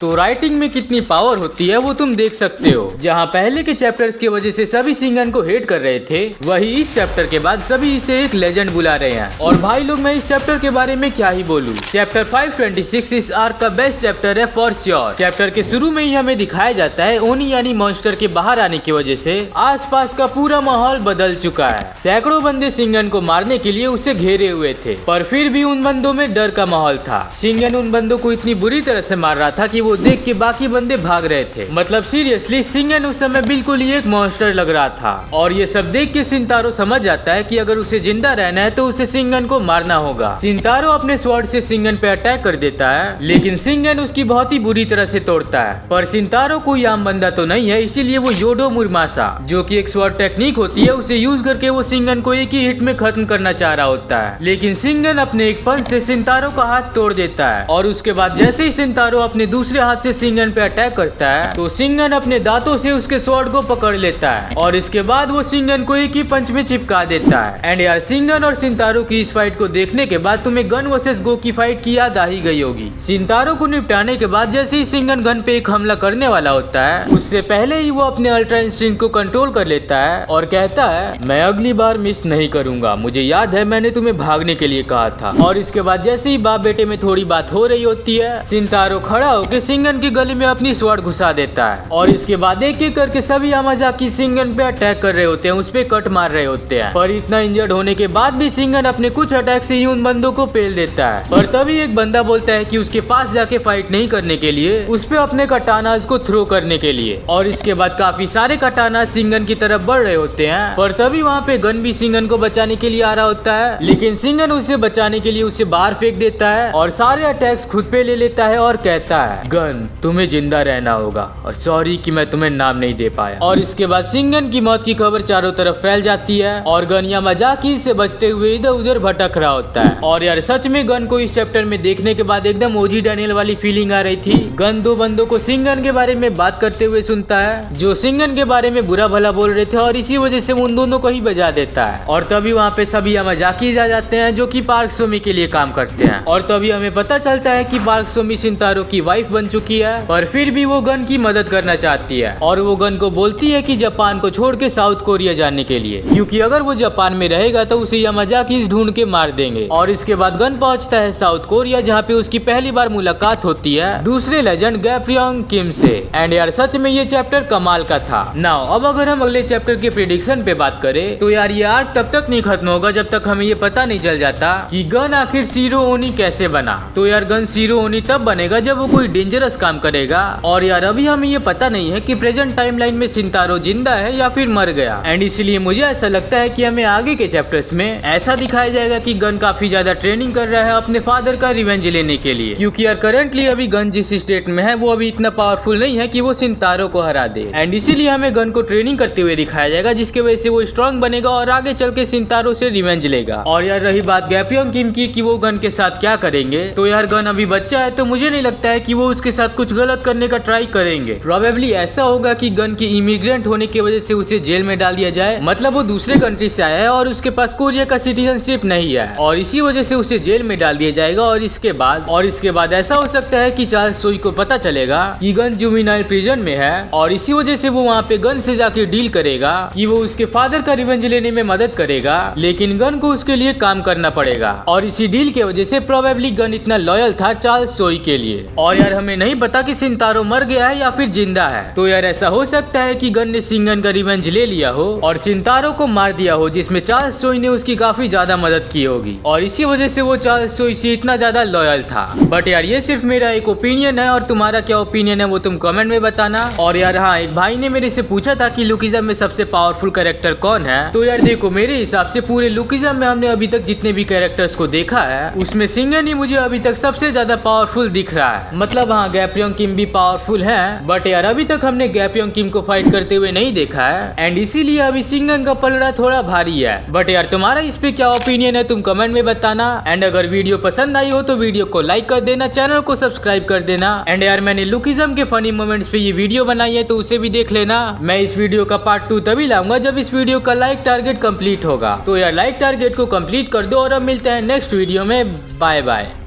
तो राइटिंग में कितनी पावर होती है वो तुम देख सकते हो। जहाँ पहले के चैप्टर्स की वजह से सभी सिंगन को हेट कर रहे थे, वही इस चैप्टर के बाद सभी इसे एक लेजेंड बुला रहे हैं। और भाई लोग, मैं इस चैप्टर के बारे में क्या ही बोलूं। चैप्टर 526 इस आर्क का बेस्ट चैप्टर है फॉर श्योर। चैप्टर के शुरू में ही हमें दिखाया जाता है ओनी यानी मॉन्स्टर के बाहर आने की वजह से आसपास का पूरा माहौल बदल चुका है। सैकड़ों बंदे सिंगन को मारने के लिए उसे घेरे हुए थे, पर फिर भी उन बंदों में डर का माहौल था। सिंगन उन बंदों को इतनी बुरी तरह से मार रहा था कि वो देख के बाकी बंदे भाग रहे थे। मतलब सीरियसली सिंगन उस समय बिल्कुल ही एक मॉन्स्टर लग रहा था। और ये सब देख के सिंतारो समझ जाता है कि अगर उसे जिंदा रहना है तो उसे सिंगन को मारना होगा। सिंतारो अपने स्वॉर्ड से सिंगन पे अटैक कर देता है, लेकिन सिंगन उसकी बहुत ही बुरी तरह से तोड़ता है। पर सिंतारो कोई आम बंदा तो नहीं है, इसीलिए वो योडो मुरमासा, जो कि एक स्वॉर्ड टेक्निक होती है, उसे यूज करके वो सिंगन को एक ही हिट में खत्म करना चाह रहा होता है। लेकिन सिंगन अपने एक पंच से सिंतारो का हाथ तोड़ देता है। और उसके बाद जैसे ही सिंतारो अपने दूसरे हाथ से सिंगन पे अटैक करता है तो सिंगन अपने दांतों से उसके स्वॉर्ड को पकड़ लेता है और इसके बाद वो सिंगन को एक ही पंच में चिपका देता है। एंड यार, सिंगन और सिंतारो की इस फाइट को देखने के बाद तुम्हें गन वर्सेस गो की फाइट की याद आ ही गई होगी। सिंतारो को निपटाने के बाद जैसे ही सिंगन गन पे एक हमला करने वाला होता है, उससे पहले ही वो अपने अल्ट्रा इंस्टिंक्ट को कंट्रोल कर लेता है और कहता है, मैं अगली बार मिस नहीं करूंगा, मुझे याद है मैंने तुम्हें भागने के लिए कहा था। और इसके बाद जैसे ही बाप बेटे में थोड़ी बात हो रही होती है, सिंतारो खड़ा होकर सिंगन की गले में अपनी स्वॉर्ड घुसा देता है। और इसके बाद एक एक करके सभी यामाजाकी सिंगन पे अटैक कर रहे होते हैं, उस पे कट मार रहे होते हैं। पर इतना इंजर्ड होने के बाद भी सिंगन अपने कुछ अटैक से ही उन बंदों को पेल देता है। पर तभी एक बंदा बोलता है कि उसके पास जाके फाइट नहीं करने के लिए, उस पे अपने कटानाज को थ्रो करने के लिए। और इसके बाद काफी सारे कटाना सिंगन की तरफ बढ़ रहे होते हैं। पर तभी वहाँ पे गन भी सिंगन को बचाने के लिए आ रहा होता है, लेकिन सिंगन उसे बचाने के लिए उसे बाहर फेंक देता है और सारे अटैक्स खुद पे ले लेता है और कहता है, गन तुम्हें जिंदा रहना होगा और सॉरी कि मैं तुम्हें नाम नहीं दे पाया। और इसके बाद सिंगन की मौत की खबर चारों तरफ फैल जाती है और गन यामाजाकी से बचते हुए इधर उधर भटक रहा होता है। और यार सच में गन को इस चैप्टर में देखने के बाद एकदम ओजी डैनियल वाली फीलिंग आ रही थी। गन दो बंदों को सिंगन के बारे में बात करते हुए सुनता है, जो सिंगन के बारे में बुरा भला बोल रहे थे, और इसी वजह से उन दोनों को ही बजा देता है। और तभी वहाँ पे सभी यामाजाकी आ जाते हैं, जो कि पार्क सोमी के लिए काम करते हैं। और तभी हमें पता चलता है कि पार्क सोमी सिंतारो की वाइफ बन चुकी है, पर फिर भी वो गन की मदद करना चाहती है। और वो गन को बोलती है कि जापान को छोड़ के साउथ कोरिया जाने के लिए, क्योंकि अगर वो जापान में रहेगा तो उसे यामाजाकी ढूंढ के मार देंगे। और इसके बाद गन पहुंचता है साउथ कोरिया, जहाँ पे उसकी पहली बार मुलाकात होती है दूसरे लेजेंड गैप्रियंग किम से। एंड यार सच में ये चैप्टर कमाल का था। नाउ अब अगर हम अगले चैप्टर के प्रेडिक्शन पे बात करें तो यार ये आर्क तब तक नहीं खत्म होगा जब तक हमें ये पता नहीं चल जाता कि गन आखिर शीरो ओनी कैसे बना। तो यार गन शीरो ओनी तब बनेगा जब वो कोई डेंजरस काम करेगा। और यार अभी हमें ये पता नहीं है कि प्रेजेंट टाइमलाइन में सिंतारो जिंदा है या फिर मर गया। एंड इसलिए मुझे ऐसा लगता है कि हमें आगे के चैप्टर्स में ऐसा दिखाया जाएगा कि गन काफी ज्यादा ट्रेनिंग कर रहा है अपने फादर का रिवेंज लेने के लिए, क्योंकि यार करंटली अभी गन जिस स्टेट में है वो अभी इतना पावरफुल नहीं है कि वो सिंतारो को हरा दे। एंड इसीलिए हमें गन को ट्रेनिंग करते हुए दिखाया जाएगा, जिसके वजह से वो स्ट्रांग बनेगा और आगे चल के सिंतारो से रिवेंज लेगा। और यार रही बात गैप्रियंग किम की कि वो गन के साथ क्या करेंगे, तो यार गन अभी बच्चा है तो मुझे नहीं लगता है कि वो उसके साथ कुछ गलत करने का ट्राई करेंगे। प्रोबेबली ऐसा होगा कि गन के इमिग्रेंट होने की वजह से उसे जेल में डाल दिया जाए, मतलब वो दूसरे कंट्री से आया है और उसके पास कोरिया का सिटीजनशिप नहीं है और इसी वजह से उसे जेल में डाल दिया जाएगा। और इसके बाद ऐसा हो सकता है कि चार्ल्स सोई को पता चलेगा कि गन जुवेनाइल प्रिजन में है और इसी वजह से वो वहाँ पे गन से जाके डील करेगा कि वो उसके फादर का रिवेंज लेने में मदद करेगा, लेकिन गन को उसके लिए काम करना पड़ेगा। और इसी डील की वजह से प्रोबेबली गन इतना लॉयल था चार्ल्स सोई के लिए। और यार हमें नहीं पता कि सिंतारो मर गया है या फिर जिंदा है, तो यार ऐसा हो सकता है कि गन ने सिंगन का रिवेंज ले लिया हो और सिंतारो को मार दिया हो, जिसमें चार्ल्स सोई ने उसकी काफी ज्यादा मदद की होगी और इसी वजह से वो चार्ल्स सोई से इतना ज्यादा लॉयल था। बट यार ये सिर्फ मेरा एक ओपिनियन है और तुम्हारा क्या ओपिनियन है वो तुम कमेंट में बताना। और यार हाँ, एक भाई ने मेरे से पूछा था कि लुकिज्म में सबसे पावरफुल कैरेक्टर कौन है, तो यार देखो मेरे हिसाब से पूरे लुकिज्म में हमने अभी तक जितने भी कैरेक्टर्स को देखा है उसमें सिंगन ही मुझे अभी तक सबसे ज्यादा पावरफुल दिख रहा है। मतलब हाँ, गैप्रियंग किम भी पावरफुल है, बट यार अभी तक हमने गैप्रियंग किम को फाइट करते हुए नहीं देखा है एंड इसीलिए अभी सिंगन का पलड़ा थोड़ा भारी है। बट यार तुम्हारा इस पे क्या ओपिनियन है तुम कमेंट में बताना। एंड अगर वीडियो पसंद आई हो तो वीडियो को लाइक कर देना, चैनल को सब्सक्राइब कर देना। एंड यार मैंने लुकिज्म के फनी मोमेंट्स पे ये वीडियो बनाई है तो उसे भी देख लेना। मैं इस वीडियो का पार्ट 2 तभी लाऊंगा जब इस वीडियो का लाइक टारगेट कंप्लीट होगा। तो यार लाइक टारगेट को कंप्लीट कर दो और अब मिलते हैं नेक्स्ट वीडियो में। Bye bye.